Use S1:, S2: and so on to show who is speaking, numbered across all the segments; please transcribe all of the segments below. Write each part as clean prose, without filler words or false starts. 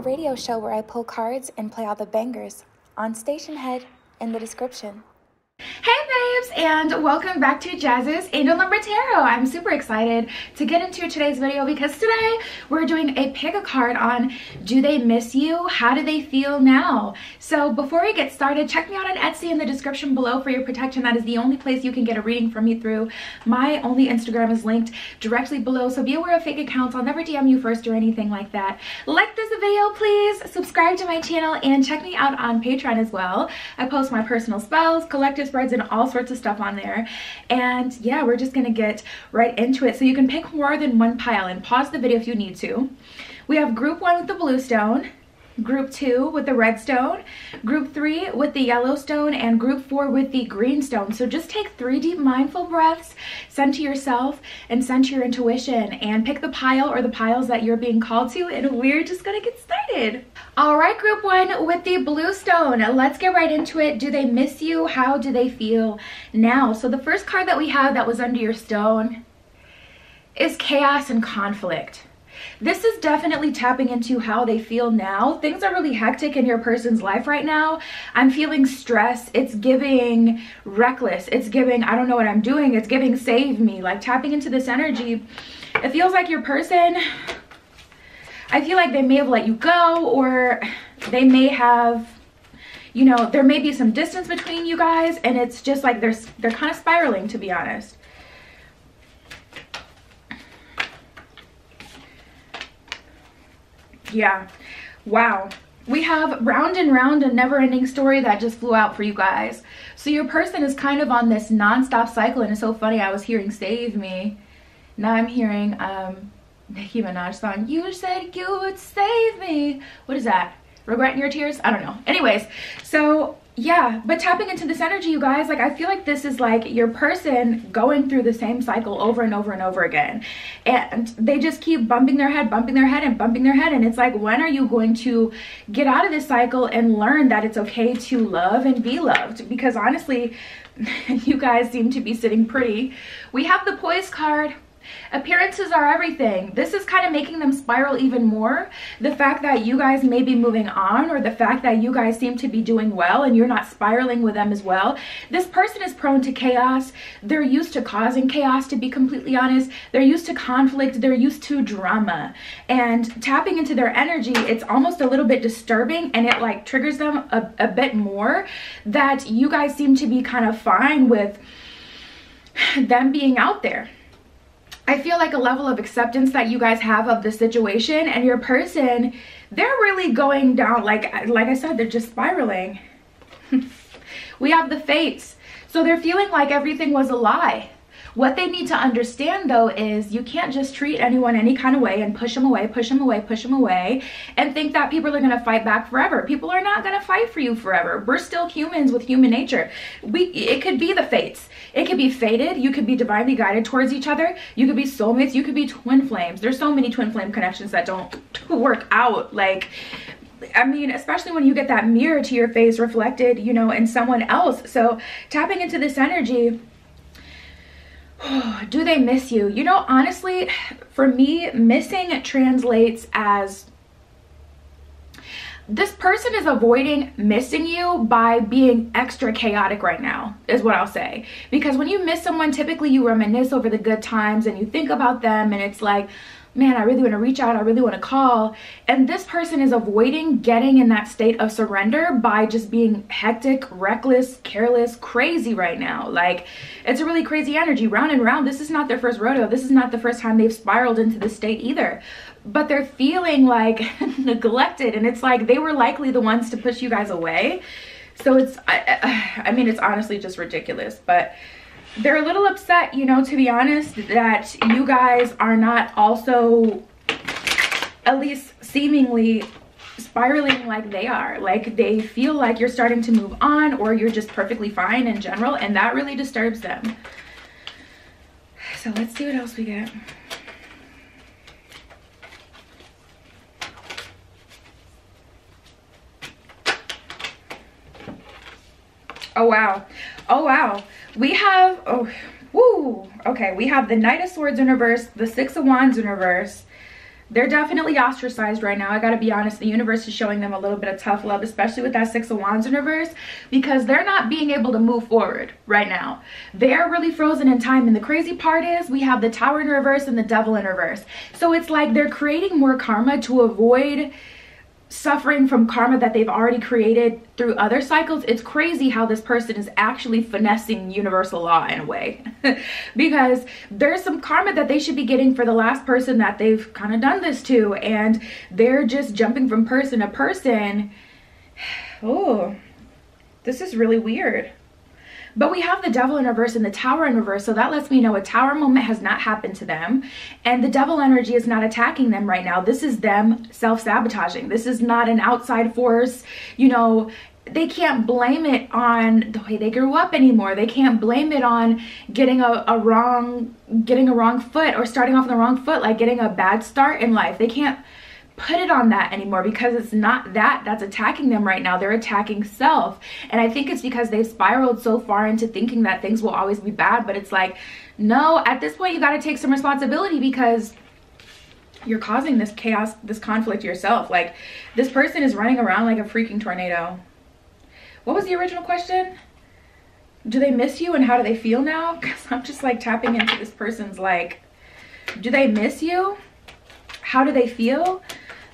S1: radio show where I pull cards and play all the bangers on Station Head in the description.
S2: Hey babes, and welcome back to Jazz's Angel Number Tarot. I'm super excited to get into today's video because today we're doing a pick a card on do they miss you? How do they feel now? So before we get started, check me out on Etsy in the description below for your protection. That is the only place you can get a reading from me through. My only Instagram is linked directly below, so be aware of fake accounts. I'll never DM you first or anything like that. Like this video, please. Subscribe to my channel and check me out on Patreon as well. I post my personal spells, collective spreads, and all sorts of stuff on there. And yeah, we're just gonna get right into it. So you can pick more than one pile and pause the video if you need to. We have group 1 with the blue stone, group 2 with the red stone, group 3 with the yellow stone, and group 4 with the green stone. So just take 3 deep mindful breaths, center yourself and center your intuition, and pick the pile or the piles that you're being called to, and we're just gonna get started. All right, group 1 with the blue stone, let's get right into it. Do they miss you? How do they feel now? So the first card that we have that was under your stone is chaos and conflict. This is definitely tapping into how they feel now. Things are really hectic in your person's life right now. I'm feeling stress. It's giving reckless. It's giving, I don't know what I'm doing. It's giving save me. Like tapping into this energy. It feels like your person, I feel like they may have let you go, or they may have, you know, there may be some distance between you guys, and it's just like they're kind of spiraling, to be honest. Yeah, wow. We have round and round, a never-ending story that just flew out for you guys. So your person is kind of on this non-stop cycle, and it's so funny. I was hearing Save Me. Now I'm hearing Nicki Minaj song, You Said You Would Save Me. What is that? Regretting Your Tears? I don't know. Anyways, so yeah, but tapping into this energy, you guys, like I feel like this is like your person going through the same cycle over and over and over again, and they just keep bumping their head, bumping their head, and bumping their head. And it's like, when are you going to get out of this cycle and learn that it's okay to love and be loved? Because honestly, you guys seem to be sitting pretty. We have the Poise card. Appearances are everything. This is kind of making them spiral even more. The fact that you guys may be moving on, or the fact that you guys seem to be doing well and you're not spiraling with them as well. This person is prone to chaos. They're used to causing chaos, to be completely honest. They're used to conflict. They're used to drama. And tapping into their energy, it's almost a little bit disturbing, and it like triggers them a bit more, that you guys seem to be kind of fine with them being out there. I feel like a level of acceptance that you guys have of the situation, and your person, they're really going down, like I said, they're just spiraling. We have the Fates. So they're feeling like everything was a lie. What they need to understand though is you can't just treat anyone any kind of way and push them away, push them away, push them away, and think that people are going to fight back forever. People are not going to fight for you forever. We're still humans with human nature. It could be the Fates. It could be fated. You could be divinely guided towards each other. You could be soulmates. You could be twin flames. There's so many twin flame connections that don't work out. Like, I mean, especially when you get that mirror to your face reflected, you know, in someone else. So tapping into this energy, do they miss you? You know, honestly, for me, missing translates as this person is avoiding missing you by being extra chaotic right now, is what I'll say. Because when you miss someone, typically you reminisce over the good times and you think about them, and it's like, man, I really want to reach out, I really want to call. And this person is avoiding getting in that state of surrender by just being hectic, reckless, careless, crazy right now. Like, it's a really crazy energy, round and round. This is not their first rodeo. This is not the first time they've spiraled into this state either. But they're feeling like neglected, and it's like they were likely the ones to push you guys away. So it's, I mean, it's honestly just ridiculous. But they're a little upset, you know, to be honest, that you guys are not also, at least seemingly, spiraling like they are. Like, they feel like you're starting to move on, or you're just perfectly fine in general, and that really disturbs them. So let's see what else we get. Oh wow. Oh wow. We have, oh, woo. Okay, we have the Knight of Swords in reverse, the Six of Wands in reverse, They're definitely ostracized right now. I gotta be honest, the universe is showing them a little bit of tough love, especially with that Six of Wands in reverse, because they're not being able to move forward right now. They're really frozen in time, and the crazy part is we have the Tower in reverse and the Devil in reverse. So it's like they're creating more karma to avoid suffering from karma that they've already created through other cycles. It's crazy how this person is actually finessing universal law in a way because there's some karma that they should be getting for the last person that they've kind of done this to, and they're just jumping from person to person. Oh, this is really weird. But we have the Devil in reverse and the Tower in reverse, so that lets me know a Tower moment has not happened to them, and the Devil energy is not attacking them right now. This is them self-sabotaging. This is not an outside force. You know, they can't blame it on the way they grew up anymore. They can't blame it on getting a wrong foot, or starting off on the wrong foot, like getting a bad start in life. They can't put it on that anymore, because it's not that that's attacking them right now. They're attacking self. And I think it's because they've spiraled so far into thinking that things will always be bad. But it's like, no, at this point you got to take some responsibility, because you're causing this chaos, this conflict yourself. Like, this person is running around like a freaking tornado. What was the original question? Do they miss you, and how do they feel now? Because I'm just like tapping into this person's, like, do they miss you? How do they feel?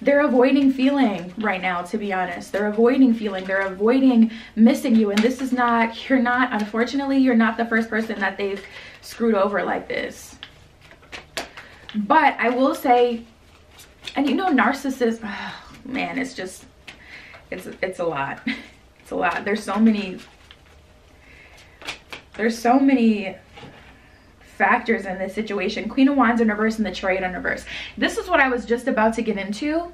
S2: They're avoiding feeling right now, to be honest. They're avoiding feeling. They're avoiding missing you. And this is not, unfortunately, you're not the first person that they've screwed over like this. But I will say, and you know, narcissists, oh, man, it's just, it's a lot. It's a lot. There's so many factors in this situation. Queen of Wands in reverse and the Chariot in reverse. This is what I was just about to get into.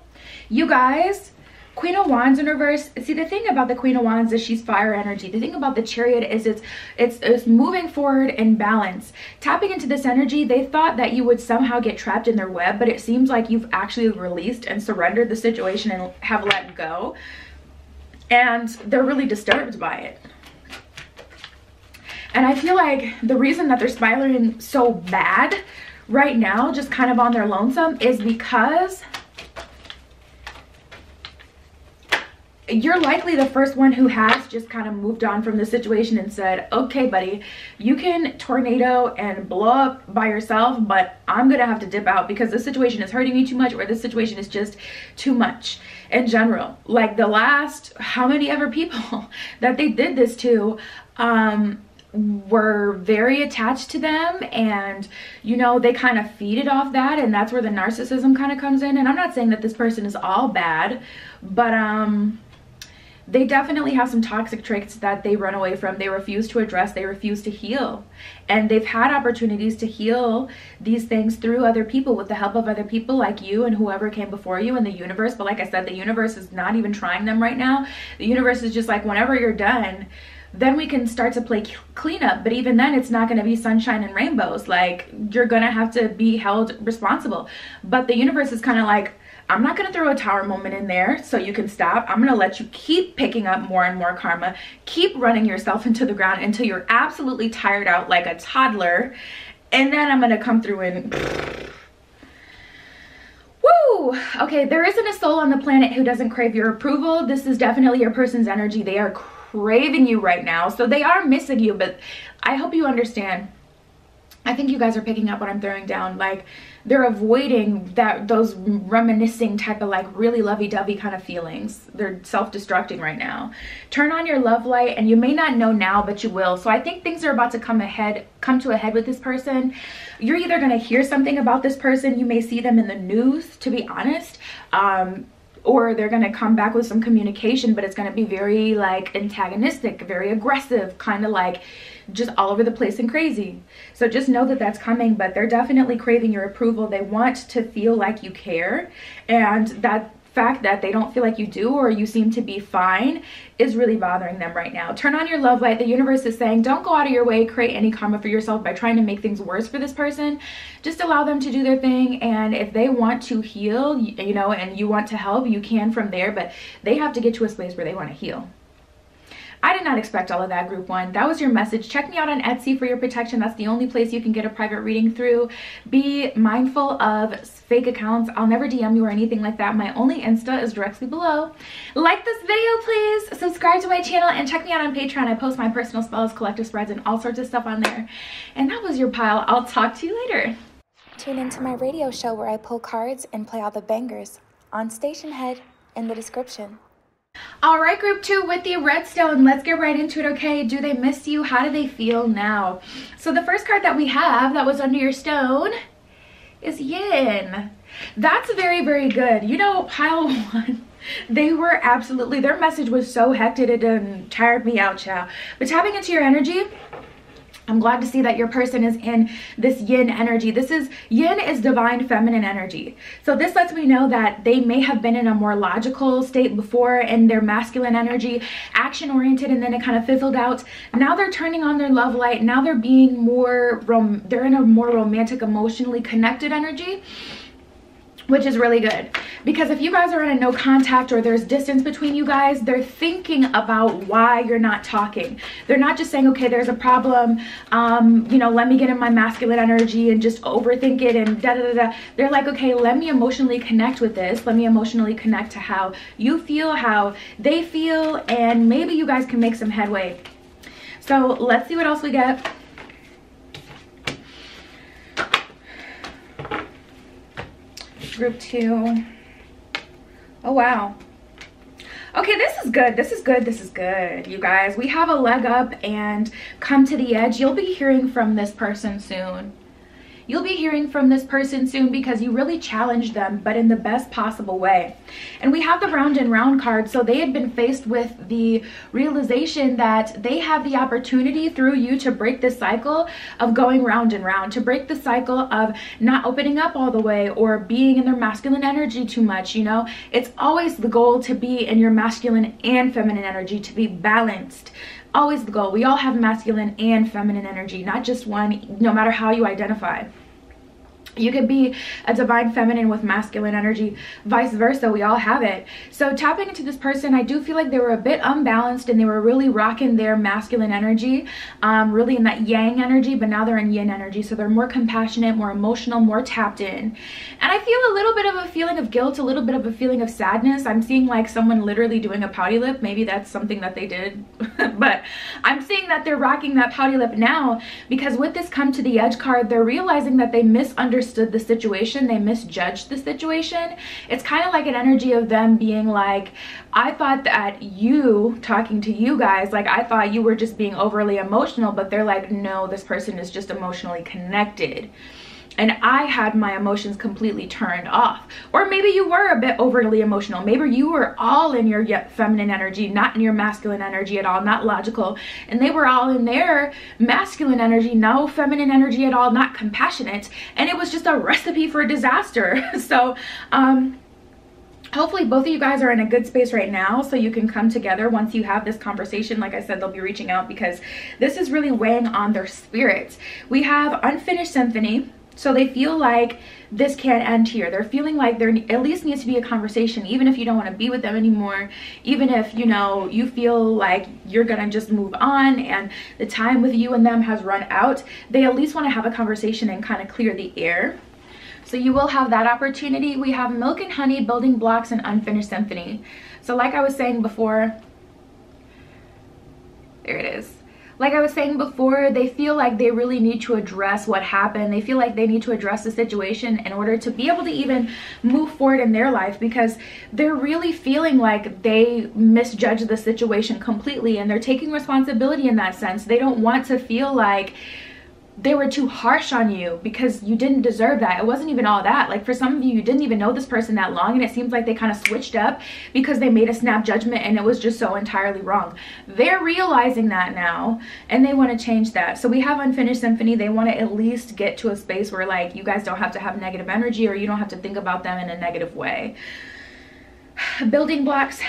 S2: You guys, Queen of Wands in reverse. See, the thing about the Queen of Wands is she's fire energy. The thing about the Chariot is it's moving forward in balance. Tapping into this energy, they thought that you would somehow get trapped in their web, but it seems like you've actually released and surrendered the situation and have let go. And they're really disturbed by it. And I feel like the reason that they're spiraling so bad right now, just kind of on their lonesome, is because you're likely the first one who has just kind of moved on from the situation and said, okay, buddy, you can tornado and blow up by yourself, but I'm gonna have to dip out because this situation is hurting me too much, or this situation is just too much in general. Like the last, how many ever people that they did this to, were very attached to them, and you know, they kind of feeded off that, and that's where the narcissism kind of comes in. And I'm not saying that this person is all bad, but they definitely have some toxic traits that they run away from. They refuse to address, they refuse to heal, and they've had opportunities to heal these things through other people, with the help of other people like you and whoever came before you in the universe. But like I said, the universe is not even trying them right now. The universe is just like, whenever you're done, then we can start to play cleanup. But even then, it's not going to be sunshine and rainbows. Like, you're going to have to be held responsible. But the universe is kind of like, I'm not going to throw a tower moment in there so you can stop. I'm going to let you keep picking up more and more karma. Keep running yourself into the ground until you're absolutely tired out like a toddler. And then I'm going to come through and... Woo! Okay, there isn't a soul on the planet who doesn't crave your approval. This is definitely your person's energy. They are craving you right now, so they are missing you. But I hope you understand, I think you guys are picking up what I'm throwing down. Like, they're avoiding those reminiscing type of like really lovey-dovey kind of feelings. They're self-destructing right now. Turn on your love light, and you may not know now, but you will. So I think things are about to come to a head with this person. You're either going to hear something about this person, you may see them in the news, to be honest, or they're going to come back with some communication, but it's going to be very like antagonistic, very aggressive, kind of like just all over the place and crazy. So just know that that's coming. But they're definitely craving your approval. They want to feel like you care, and that fact that they don't feel like you do, or you seem to be fine, is really bothering them right now. Turn on your love light. The universe is saying, don't go out of your way, create any karma for yourself by trying to make things worse for this person. Just allow them to do their thing, and if they want to heal, you know, and you want to help, you can from there, but they have to get to a space where they want to heal. I did not expect all of that, group one. That was your message. Check me out on Etsy for your protection. That's the only place you can get a private reading through. Be mindful of fake accounts. I'll never DM you or anything like that. My only Insta is directly below. Like this video, please. Subscribe to my channel and check me out on Patreon. I post my personal spells, collective spreads, and all sorts of stuff on there. And that was your pile. I'll talk to you later.
S1: Tune into my radio show where I pull cards and play all the bangers on Station Head in the description.
S2: All right, group two, with the redstone, let's get right into it, okay? Do they miss you? How do they feel now? So the first card that we have that was under your stone is Yin. That's very, very good. You know, pile one, they were absolutely, their message was so hectic, it done tired me out, child. But tapping into your energy, I'm glad to see that your person is in this yin energy. Yin is divine feminine energy. So this lets me know that they may have been in a more logical state before in their masculine energy, action oriented, and then it kind of fizzled out. Now they're turning on their love light. Now they're being more, they're in a more romantic, emotionally connected energy, which is really good. Because if you guys are in a no contact or there's distance between you guys, they're thinking about why you're not talking. They're not just saying, okay, there's a problem, you know, let me get in my masculine energy and just overthink it and da da da da. They're like, okay, let me emotionally connect with this. Let me emotionally connect to how you feel, how they feel, and maybe you guys can make some headway. So let's see what else we get. Group two. Oh wow. Okay, this is good. This is good. This is good, you guys. We have a leg up and come to the edge. You'll be hearing from this person soon. You'll be hearing from this person soon because you really challenged them, but in the best possible way. And we have the round and round card. So they had been faced with the realization that they have the opportunity through you to break this cycle of going round and round, to break the cycle of not opening up all the way or being in their masculine energy too much. You know, it's always the goal to be in your masculine and feminine energy, to be balanced. Always the goal. We all have masculine and feminine energy, not just one, no matter how you identify. You could be a divine feminine with masculine energy, vice versa. We all have it. So tapping into this person, I do feel like they were a bit unbalanced and they were really rocking their masculine energy, really in that yang energy, but now they're in yin energy. So they're more compassionate, more emotional, more tapped in. And I feel a little bit of a feeling of guilt, a little bit of a feeling of sadness. I'm seeing like someone literally doing a pouty lip. Maybe that's something that they did, but I'm seeing that they're rocking that pouty lip now because with this come to the edge card, they're realizing that they misunderstood the situation, they misjudged the situation. It's kind of like an energy of them being like, I thought that you, talking to you guys, like I thought you were just being overly emotional, but they're like, no, this person is just emotionally connected. And I had my emotions completely turned off. Or maybe you were a bit overly emotional. Maybe you were all in your feminine energy, not in your masculine energy at all, not logical. And they were all in their masculine energy, no feminine energy at all, not compassionate. And it was just a recipe for disaster. So, hopefully both of you guys are in a good space right now so you can come together once you have this conversation. Like I said, they'll be reaching out because this is really weighing on their spirits. We have unfinished symphony. So they feel like this can't end here. They're feeling like there at least needs to be a conversation, even if you don't want to be with them anymore, even if, you know, you feel like you're gonna just move on and the time with you and them has run out. They at least want to have a conversation and kind of clear the air. So you will have that opportunity. We have milk and honey, building blocks, and unfinished symphony. So like I was saying before, there it is. Like I was saying before, they feel like they really need to address what happened. They feel like they need to address the situation in order to be able to even move forward in their life because they're really feeling like they misjudged the situation completely and they're taking responsibility in that sense. They don't want to feel like they were too harsh on you because you didn't deserve that. It wasn't even all that. Like for some of you, you didn't even know this person that long and it seems like they kind of switched up because they made a snap judgment and it was just so entirely wrong. They're realizing that now and they want to change that. So we have unfinished symphony. They want to at least get to a space where like you guys don't have to have negative energy or you don't have to think about them in a negative way. Building blocks.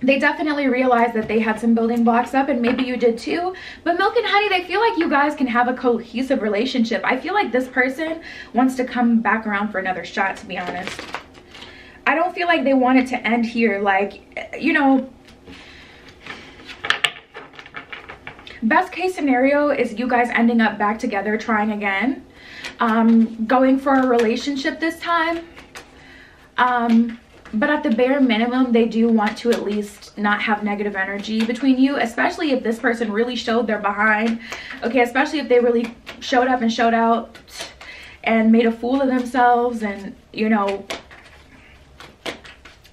S2: They definitely realized that they had some building blocks up and maybe you did too. But milk and honey, they feel like you guys can have a cohesive relationship. I feel like this person wants to come back around for another shot, to be honest. I don't feel like they want it to end here. Like, you know, Best case scenario is you guys ending up back together, trying again, going for a relationship this time. But at the bare minimum, they do want to at least not have negative energy between you, especially if this person really showed their behind. Okay, especially if they really showed up and showed out and made a fool of themselves and, you know,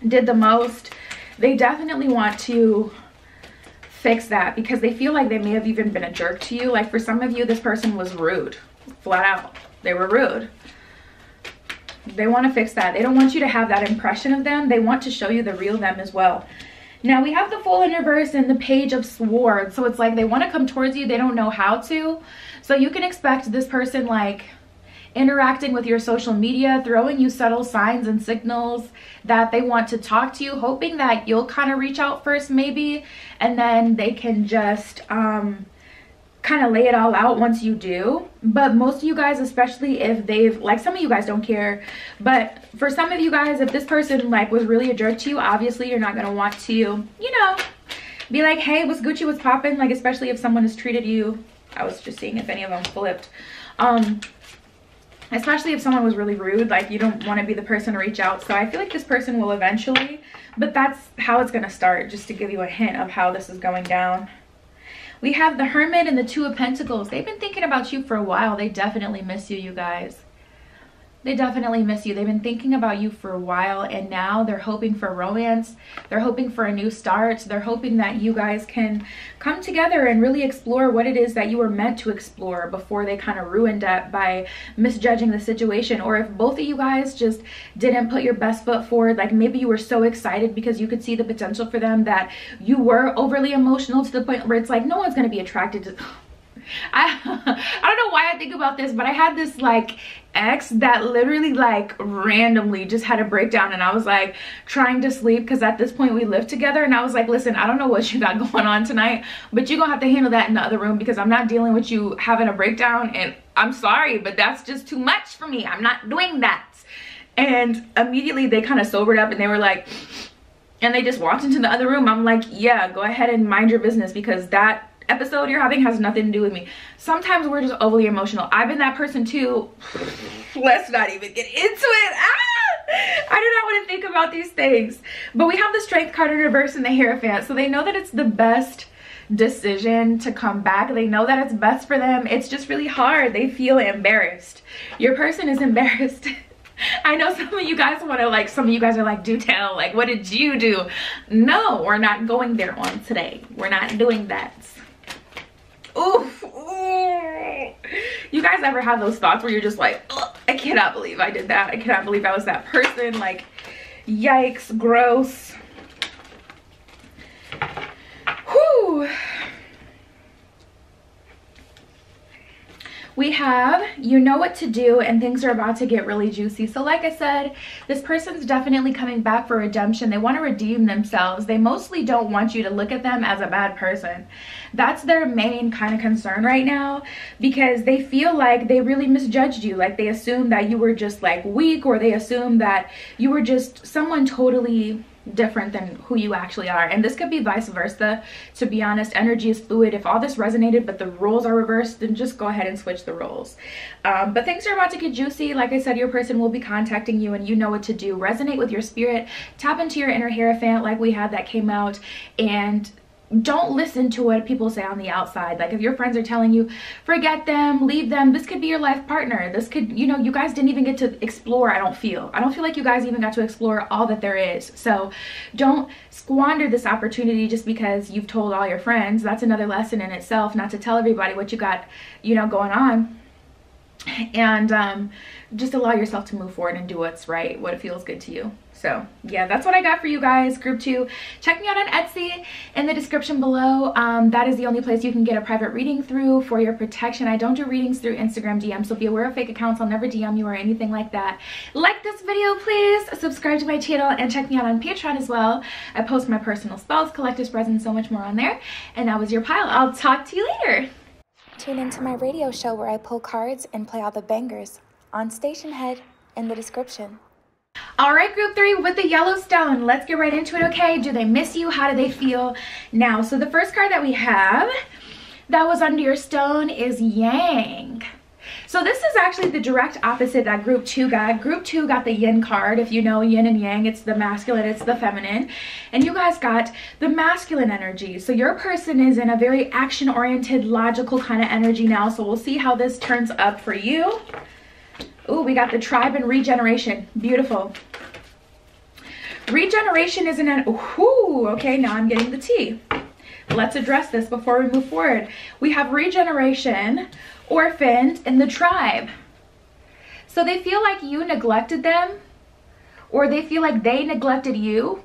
S2: did the most. They definitely want to fix that because they feel like they may have even been a jerk to you. Like for some of you, this person was rude, flat out. They were rude. They want to fix that. They don't want you to have that impression of them. They want to show you the real them as well. Now we have the Fool in reverse and the Page of Swords. So it's like they want to come towards you. They don't know how to. So you can expect this person like interacting with your social media, throwing you subtle signs and signals that they want to talk to you, hoping that you'll kind of reach out first maybe, and then they can just kind of lay it all out once you do. But most of you guys, especially if they've, like, some of you guys don't care, but for some of you guys, if this person like was really a jerk to you, obviously you're not going to want to, you know, be like, hey, what's Gucci, what's poppin', like, especially if someone has treated you, I was just seeing if any of them flipped, especially if someone was really rude, like you don't want to be the person to reach out. So I feel like this person will eventually, but that's how it's going to start, just to give you a hint of how this is going down. We have the Hermit and the Two of Pentacles. They've been thinking about you for a while. They definitely miss you, you guys. They definitely miss you. They've been thinking about you for a while, and now they're hoping for romance. They're hoping for a new start. They're hoping that you guys can come together and really explore what it is that you were meant to explore before they kind of ruined it by misjudging the situation. Or if both of you guys just didn't put your best foot forward, like maybe you were so excited because you could see the potential for them that you were overly emotional to the point where it's like no one's going to be attracted to... I don't know why I think about this, but I had this like ex that literally like randomly just had a breakdown, and I was like trying to sleep because at this point we lived together, and I was like, listen, I don't know what you got going on tonight, but you're gonna have to handle that in the other room because I'm not dealing with you having a breakdown, and I'm sorry, but that's just too much for me. I'm not doing that. And immediately they kind of sobered up and they were like, and they just walked into the other room. I'm like, yeah, go ahead and mind your business because that episode you're having has nothing to do with me. Sometimes we're just overly emotional. I've been that person too. Let's not even get into it. I do not want to think about these things. But we have the Strength card in reverse and the Hierophant. So they know that it's the best decision to come back. They know that it's best for them. It's just really hard. They feel embarrassed. Your person is embarrassed. I know some of you guys want to, like, some of you guys are like, do tell, like, what did you do? No, we're not going there on today. We're not doing that. Oof. Ooh. You guys ever have those thoughts where you're just like, I cannot believe I did that. I cannot believe I was that person. Like, yikes, gross. Whew. We have, you know what to do, and things are about to get really juicy. So like I said, this person's definitely coming back for redemption. They want to redeem themselves. They mostly don't want you to look at them as a bad person. That's their main kind of concern right now, because they feel like they really misjudged you. Like they assumed that you were just like weak, or they assumed that you were just someone totally different than who you actually are. And this could be vice versa. To be honest, energy is fluid. If all this resonated but the roles are reversed, then just go ahead and switch the roles. But things are about to get juicy. Like I said, your person will be contacting you, and you know what to do. Resonate with your spirit, tap into your inner Hierophant like we had that came out, and don't listen to what people say on the outside. Like if your friends are telling you, forget them, leave them, this could be your life partner. This could, you know, you guys didn't even get to explore. I don't feel like you guys even got to explore all that there is. So don't squander this opportunity just because you've told all your friends. That's another lesson in itself, not to tell everybody what you got, you know, going on. And just allow yourself to move forward and do what's right, what feels good to you. So yeah, that's what I got for you guys. Group 2, check me out on Etsy in the description below. That is the only place you can get a private reading through for your protection. I don't do readings through Instagram DM, so be aware of fake accounts. I'll never DM you or anything like that. Like this video, please. Subscribe to my channel and check me out on Patreon as well. I post my personal spells, collective spreads, and so much more on there. And that was your pile. I'll talk to you later.
S1: Tune into my radio show where I pull cards and play all the bangers on Station Head in the description.
S2: All right, group 3 with the Yellowstone. Let's get right into it, okay? Do they miss you? How do they feel now? So the first card that we have, that was under your stone is yang. So this is actually the direct opposite that group 2 got. Group 2 got the yin card. If you know yin and yang, it's the masculine, it's the feminine. And you guys got the masculine energy. So your person is in a very action-oriented, logical kind of energy now. So we'll see how this turns up for you. Ooh, we got the tribe and regeneration. Beautiful. Regeneration is an... Ooh, okay, now I'm getting the tea. Let's address this before we move forward. We have regeneration, orphaned, and the tribe. So they feel like you neglected them, or they feel like they neglected you,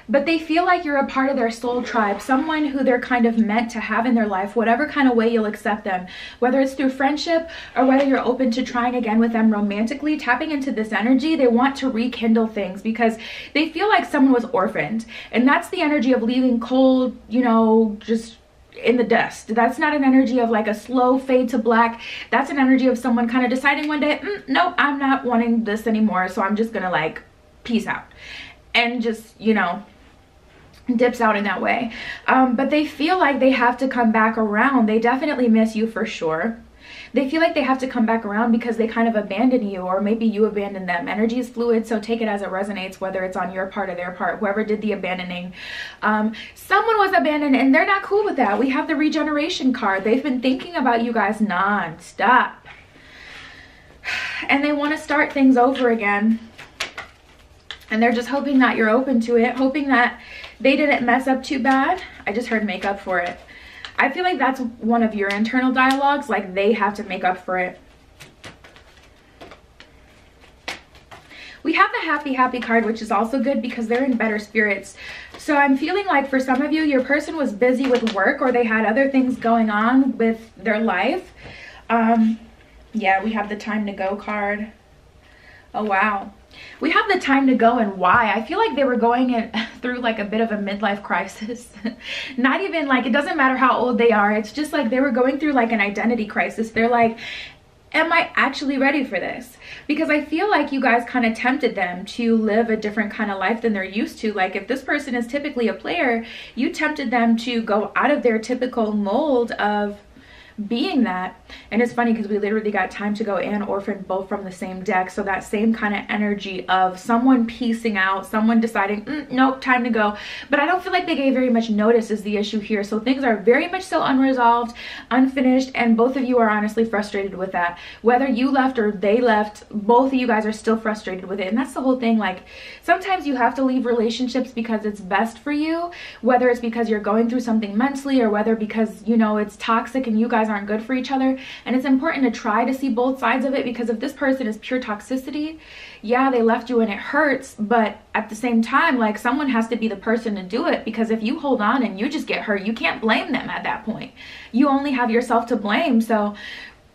S2: but they feel like you're a part of their soul tribe, someone who they're kind of meant to have in their life, whatever kind of way you'll accept them, whether it's through friendship or whether you're open to trying again with them romantically. Tapping into this energy, they want to rekindle things because they feel like someone was orphaned, and that's the energy of leaving cold, you know, just in the dust. That's not an energy of like a slow fade to black. That's an energy of someone kind of deciding one day, nope, I'm not wanting this anymore, so I'm just gonna like peace out, and just, you know, dips out in that way. But they feel like they have to come back around. They definitely miss you for sure. They feel like they have to come back around because they kind of abandoned you, or maybe you abandoned them. Energy is fluid, so take it as it resonates, whether it's on your part or their part, whoever did the abandoning. Someone was abandoned and they're not cool with that. We have the regeneration card. They've been thinking about you guys non-stop, and they want to start things over again. And they're just hoping that you're open to it, hoping that they didn't mess up too bad. I just heard make up for it. I feel like that's one of your internal dialogues, like they have to make up for it. We have the happy card, which is also good because they're in better spirits. So I'm feeling like for some of you, your person was busy with work, or they had other things going on with their life. Yeah, we have the time to go card. Oh, wow. We have the time to go, and why? I feel like they were going through like a bit of a midlife crisis. Not even like, it doesn't matter how old they are. It's just like they were going through like an identity crisis. They're like, am I actually ready for this? Because I feel like you guys kind of tempted them to live a different kind of life than they're used to. Like if this person is typically a player, you tempted them to go out of their typical mold of being that. And it's funny because we literally got time to go and orphan both from the same deck. So that same kind of energy of someone piecing out, someone deciding, nope, time to go. But I don't feel like they gave very much notice is the issue here. So things are very much so unresolved, unfinished, and both of you are honestly frustrated with that. Whether you left or they left, both of you guys are still frustrated with it. And that's the whole thing. Like sometimes you have to leave relationships because it's best for you, whether it's because you're going through something mentally, or whether because, you know, it's toxic and you guys aren't good for each other. And it's important to try to see both sides of it, because if this person is pure toxicity, yeah, they left you and it hurts, but at the same time, like someone has to be the person to do it, because if you hold on and you just get hurt, you can't blame them at that point. You only have yourself to blame. So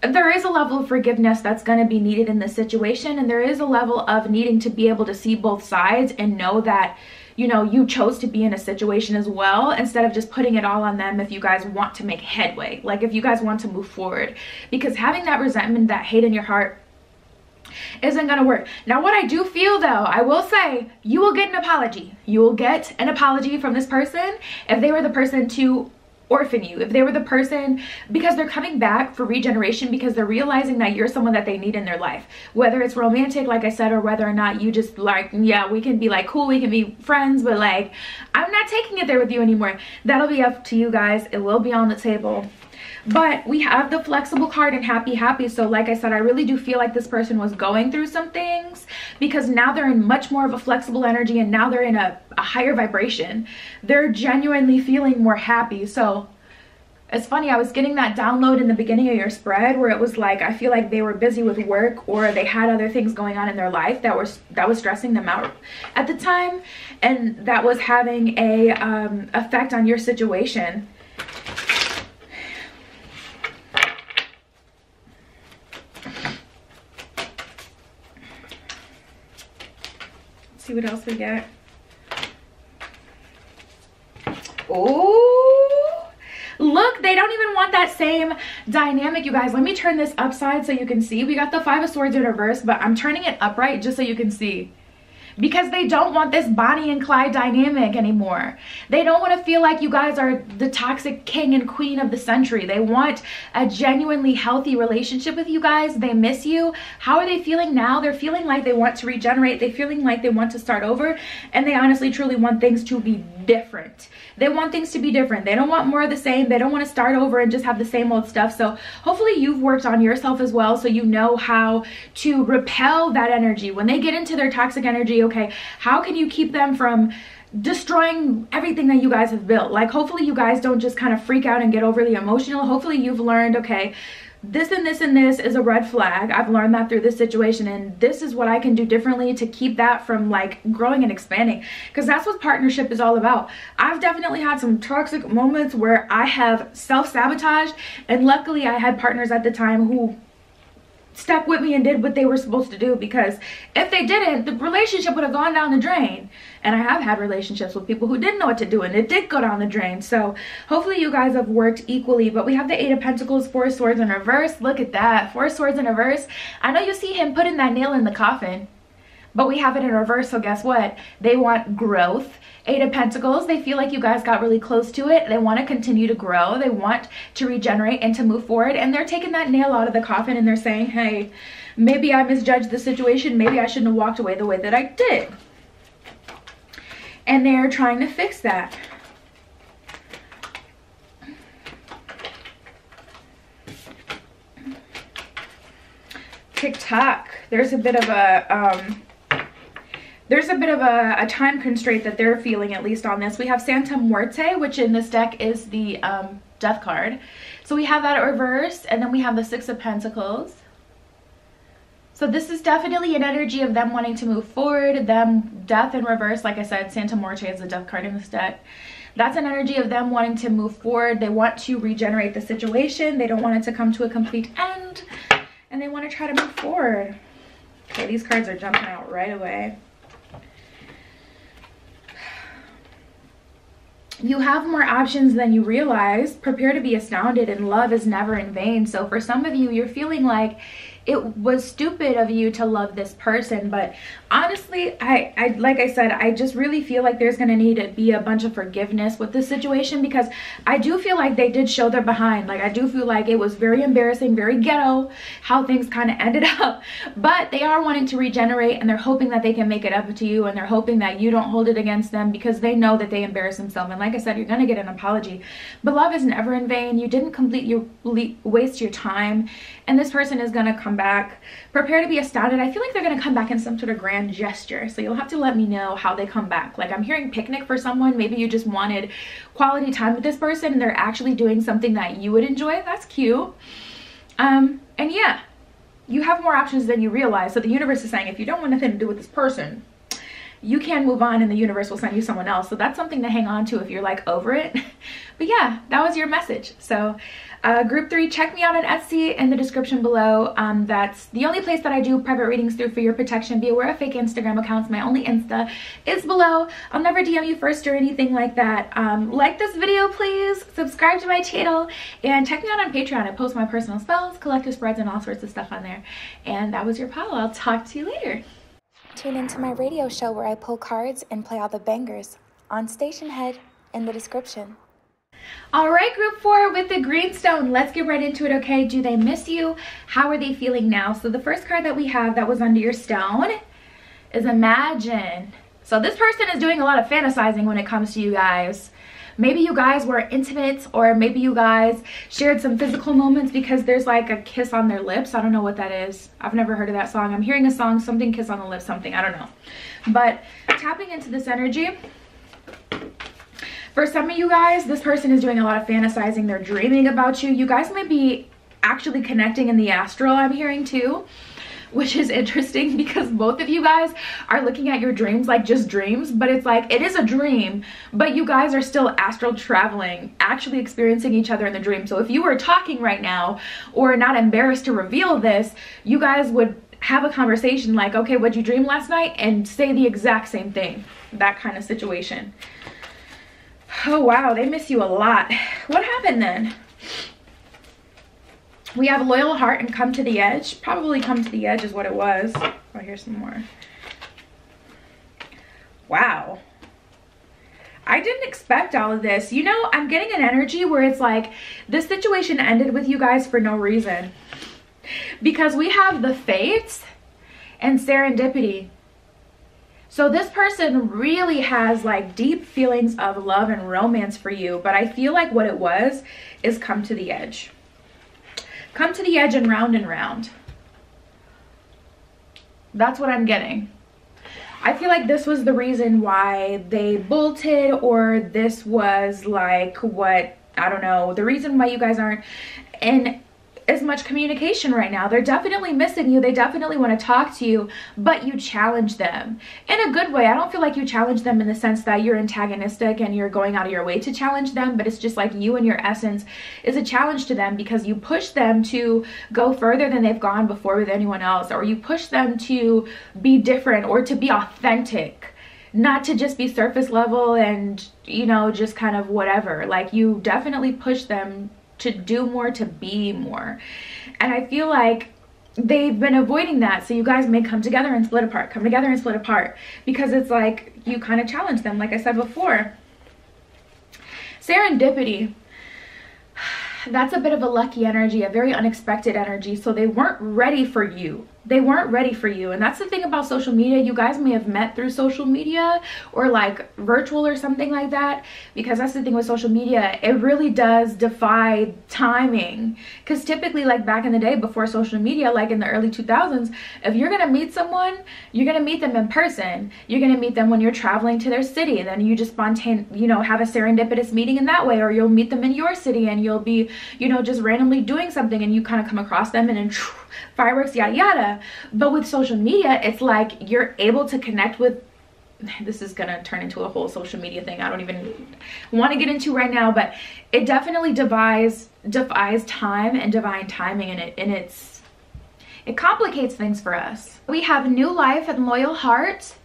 S2: there is a level of forgiveness that's going to be needed in this situation, and there is a level of needing to be able to see both sides and know that, you know, you chose to be in a situation as well, instead of just putting it all on them if you guys want to make headway, like if you guys want to move forward. Because having that resentment, that hate in your heart isn't gonna work. Now what I do feel though, I will say, you will get an apology. You will get an apology from this person if they were the person to orphan you, if they were the person, because they're coming back for regeneration, because they're realizing that you're someone that they need in their life, whether it's romantic, like I said, or whether or not you just like, yeah, we can be like cool, we can be friends, but like I'm not taking it there with you anymore. That'll be up to you guys. It will be on the table. But we have the flexible card and happy. So like I said, I really do feel like this person was going through some things, because now they're in much more of a flexible energy, and now they're in a higher vibration. They're genuinely feeling more happy. So it's funny, I was getting that download in the beginning of your spread where it was like, I feel like they were busy with work, or they had other things going on in their life that was stressing them out at the time, and that was having a effect on your situation. See what else we get. Oh, look, they don't even want that same dynamic, you guys. Let me turn this upside so you can see. We got the 5 of Swords in reverse, but I'm turning it upright just so you can see. because they don't want this Bonnie and Clyde dynamic anymore. They don't want to feel like you guys are the toxic king and queen of the century. They want a genuinely healthy relationship with you guys. They miss you. How are they feeling now? They're feeling like they want to regenerate. They're feeling like they want to start over, and they honestly truly want things to be different. They want things to be different. They don't want more of the same. They don't want to start over and just have the same old stuff. So hopefully you've worked on yourself as well, so you know how to repel that energy. When they get into their toxic energy, okay, how can you keep them from destroying everything that you guys have built? Like, hopefully you guys don't just kind of freak out and get overly emotional. Hopefully you've learned, okay, this and this and this is a red flag. I've learned that through this situation, and this is what I can do differently to keep that from like growing and expanding, because that's what partnership is all about. I've definitely had some toxic moments where I have self-sabotaged, and luckily I had partners at the time who stuck with me and did what they were supposed to do, because if they didn't, the relationship would have gone down the drain. And I have had relationships with people who didn't know what to do, and it did go down the drain. So hopefully you guys have worked equally. But we have the 8 of Pentacles, 4 swords in reverse. Look at that, 4 swords in reverse. I know you see him putting that nail in the coffin, but we have it in reverse. So guess what? They want growth. 8 of Pentacles, they feel like you guys got really close to it. They want to continue to grow. They want to regenerate and to move forward. And they're taking that nail out of the coffin, and they're saying, hey, maybe I misjudged the situation. Maybe I shouldn't have walked away the way that I did. And they're trying to fix that. TikTok, there's a bit of a time constraint that they're feeling, at least on this. We have Santa Muerte, which in this deck is the death card. So we have that reversed, and then we have the 6 of Pentacles. So this is definitely an energy of them wanting to move forward, them death in reverse. Like I said, Santa Muerte is the death card in this deck. That's an energy of them wanting to move forward. They want to regenerate the situation. They don't want it to come to a complete end, and they want to try to move forward. Okay, these cards are jumping out right away. You have more options than you realize. Prepare to be astounded, and love is never in vain. So for some of you, you're feeling like it was stupid of you to love this person, but honestly, I like I said, I just really feel like there's gonna need to be a bunch of forgiveness with this situation, because I do feel like they did show their behind. Like, I do feel like it was very embarrassing, very ghetto how things kind of ended up, but they are wanting to regenerate, and they're hoping that they can make it up to you, and they're hoping that you don't hold it against them, because they know that they embarrassed themselves. And like I said, you're gonna get an apology, but love is never in vain. You didn't waste your time, and this person is gonna come back. Prepare to be astounded. I feel like they're gonna come back in some sort of grand gesture, so you'll have to let me know how they come back. Like, I'm hearing picnic for someone. Maybe you just wanted quality time with this person, and they're actually doing something that you would enjoy. That's cute. And yeah, you have more options than you realize. So the universe is saying, if you don't want nothing to do with this person, you can move on, and the universe will send you someone else. So that's something to hang on to if you're like over it. But yeah, that was your message. So group 3, check me out on Etsy in the description below. That's the only place that I do private readings through for your protection. Be aware of fake Instagram accounts. My Only Insta is below. I'll never DM you first or anything like that. Like this video, please. Subscribe to my channel, and check me out on Patreon. I post my personal spells, collector spreads, and all sorts of stuff on there. And that was your pile. I'll talk to you later.
S1: Tune into my radio show where I pull cards and play all the bangers on Station Head in the description.
S2: All right, group 4 with the greenstone. Let's get right into it, okay? Do they miss you? How are they feeling now? So the first card that we have that was under your stone is Imagine. So this person is doing a lot of fantasizing when it comes to you guys. Maybe you guys were intimate, or maybe you guys shared some physical moments, because there's like a kiss on their lips. I don't know what that is. I've never heard of that song. I'm hearing a song, something kiss on the lips, something. I don't know. But tapping into this energy, for some of you guys, this person is doing a lot of fantasizing. They're dreaming about you. You guys might be actually connecting in the astral, I'm hearing too, which is interesting, because both of you guys are looking at your dreams like just dreams, but it's like, it is a dream, but you guys are still astral traveling, actually experiencing each other in the dream. So if you were talking right now, or not embarrassed to reveal this, you guys would have a conversation like, okay, what'd you dream last night? And say the exact same thing. That kind of situation. Oh wow, they miss you a lot. What happened then? We have Loyal Heart and Come to the Edge. Probably Come to the Edge is what it was. Oh, here's some more. Wow. I didn't expect all of this. You know, I'm getting an energy where it's like this situation ended with you guys for no reason. Because we have the fates and serendipity. So this person really has like deep feelings of love and romance for you. But I feel like what it was is come to the edge. Come to the edge and round. That's what I'm getting. I feel like this was the reason why they bolted, or this was like what, I don't know, the reason why you guys aren't in as much communication right now. They're definitely missing you. They definitely want to talk to you, but you challenge them in a good way. I don't feel like you challenge them in the sense that you're antagonistic and you're going out of your way to challenge them, but it's just like you and your essence is a challenge to them because you push them to go further than they've gone before with anyone else, or you push them to be different or to be authentic, not to just be surface level and, you know, just kind of whatever. Like, you definitely push them to do more, to be more. And I feel like they've been avoiding that. So you guys may come together and split apart, come together and split apart, because it's like you kind of challenge them, like I said before. Serendipity. That's a bit of a lucky energy, a very unexpected energy. So they weren't ready for you. They weren't ready for you. And that's the thing about social media. You guys may have met through social media or like virtual or something like that, because that's the thing with social media. It really does defy timing, because typically, like back in the day before social media, like in the early 2000s, if you're gonna meet someone, you're gonna meet them in person. You're gonna meet them when you're traveling to their city, and then you just have a serendipitous meeting in that way, or you'll meet them in your city and you'll be, you know, just randomly doing something and you kind of come across them and then fireworks, yada yada. But with social media, it's like you're able to connect with, this is gonna turn into a whole social media thing I don't even want to get into right now, but it definitely defies time and divine timing, and it complicates things for us. We have new life and loyal heart.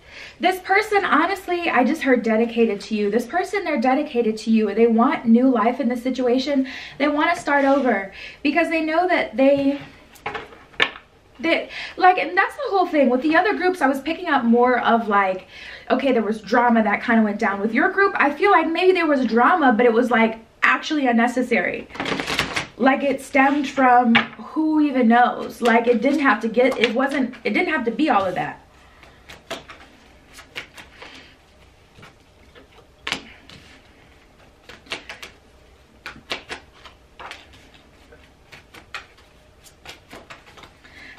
S2: This person, honestly, I just heard dedicated to you. This person, they're dedicated to you. They want new life in this situation. They want to start over because they know that like, and that's the whole thing with the other groups. I was picking up more of like, okay, there was drama that kind of went down. With your group, I feel like maybe there was drama, but it was like actually unnecessary. Like, it stemmed from who even knows. Like, it didn't have to be all of that.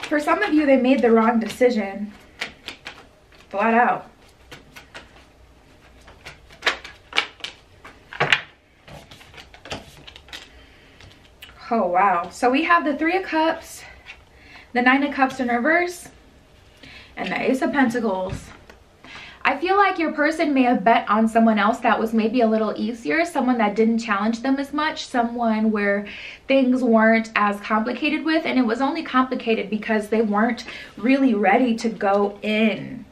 S2: For some of you, they made the wrong decision. Flat out. Oh, wow. So we have the 3 of Cups, the 9 of Cups in reverse, and the Ace of Pentacles. I feel like your person may have bet on someone else that was maybe a little easier, someone that didn't challenge them as much, someone where things weren't as complicated with, and it was only complicated because they weren't really ready to go in.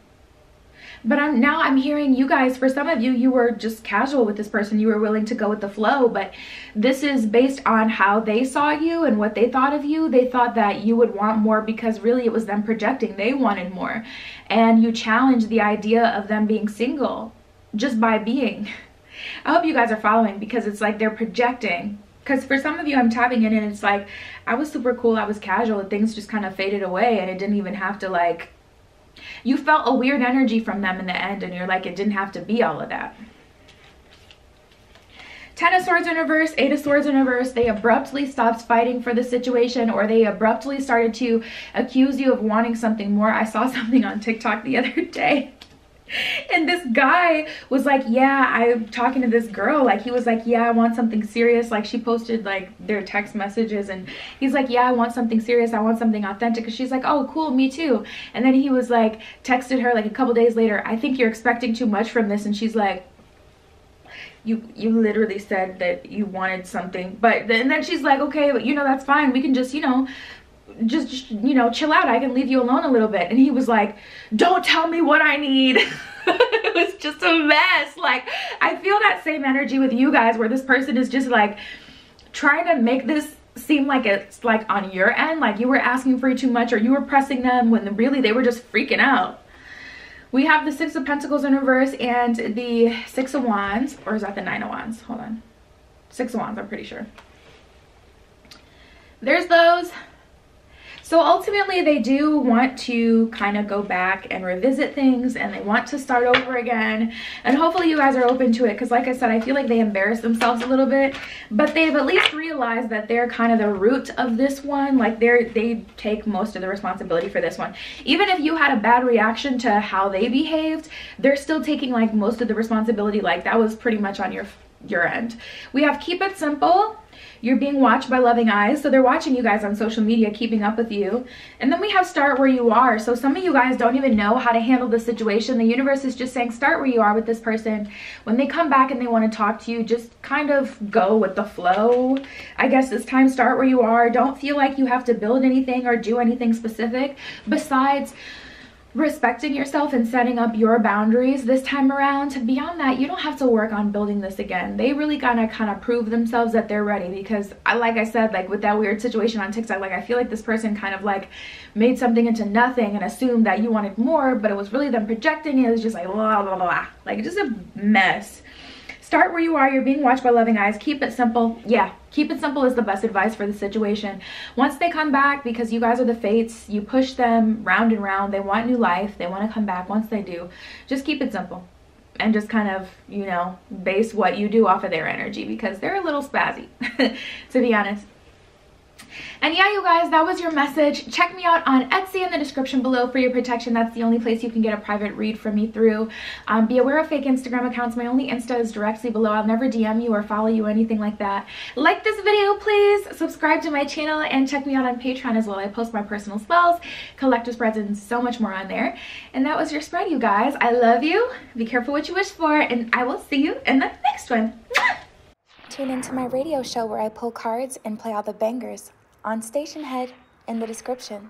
S2: But now I'm hearing you guys, for some of you, you were just casual with this person. You were willing to go with the flow, but this is based on how they saw you and what they thought of you. They thought that you would want more because really it was them projecting. They wanted more. And you challenged the idea of them being single just by being. I hope you guys are following, because it's like they're projecting. Because for some of you, I'm tapping in and it's like, I was super cool, I was casual, and things just kind of faded away, and it didn't even have to, like, you felt a weird energy from them in the end, and you're like, it didn't have to be all of that. 10 of Swords in reverse, 8 of Swords in reverse. They abruptly stopped fighting for the situation, or they abruptly started to accuse you of wanting something more. I saw something on TikTok the other day, and this guy was like, yeah, I'm talking to this girl, like, he was like, yeah, I want something serious. Like, she posted like their text messages, and he's like, yeah, I want something serious, I want something authentic. And she's like, oh cool, me too. And then he was like, texted her like a couple days later, I think you're expecting too much from this. And she's like, you literally said that you wanted something. But then she's like, okay, you know, that's fine, we can just, you know, just you know, chill out, I can leave you alone a little bit. And he was like, don't tell me what I need. It was just a mess. Like, I feel that same energy with you guys, where this person is just like trying to make this seem like it's like on your end, like you were asking for too much, or you were pressing them, when really they were just freaking out. We have the Six of Pentacles in reverse and the Six of Wands, or is that the Nine of Wands? Hold on. Six of Wands, I'm pretty sure. There's those. So ultimately they do want to kind of go back and revisit things, and they want to start over again, and hopefully you guys are open to it, because like I said, I feel like they embarrass themselves a little bit, but they've at least realized that they're kind of the root of this one. Like they take most of the responsibility for this one. Even if you had a bad reaction to how they behaved, they're still taking like most of the responsibility. Like that was pretty much on your end. We have keep it simple. You're being watched by loving eyes. So they're watching you guys on social media, keeping up with you. And then we have start where you are. So some of you guys don't even know how to handle the situation. The universe is just saying start where you are with this person. When they come back and they want to talk to you, just kind of go with the flow. I guess this time start where you are. Don't feel like you have to build anything or do anything specific besides respecting yourself and setting up your boundaries this time around. Beyond that, you don't have to work on building this again. They really gotta kind of prove themselves that they're ready, because like I said, like with that weird situation on TikTok, like I feel like this person kind of like made something into nothing and assumed that you wanted more, but it was really them projecting. It was just like blah blah blah, like just a mess. Start where you are. You're being watched by loving eyes. Keep it simple. Yeah, keep it simple is the best advice for the situation. Once they come back, because you guys are the fates, you push them round and round. They want new life. They want to come back. Once they do, just keep it simple and just kind of, you know, base what you do off of their energy, because they're a little spazzy, to be honest. And yeah, you guys, that was your message. Check me out on Etsy in the description below for your protection. That's the only place you can get a private read from me through. Be aware of fake Instagram accounts. My only Insta is directly below. I'll never DM you or follow you or anything like that. Like this video, please. Subscribe to my channel and check me out on Patreon as well. I post my personal spells, collector spreads, and so much more on there. And that was your spread, you guys. I love you. Be careful what you wish for, and I will see you in the next one.
S1: Tune into my radio show where I pull cards and play all the bangers on Station Head in the description.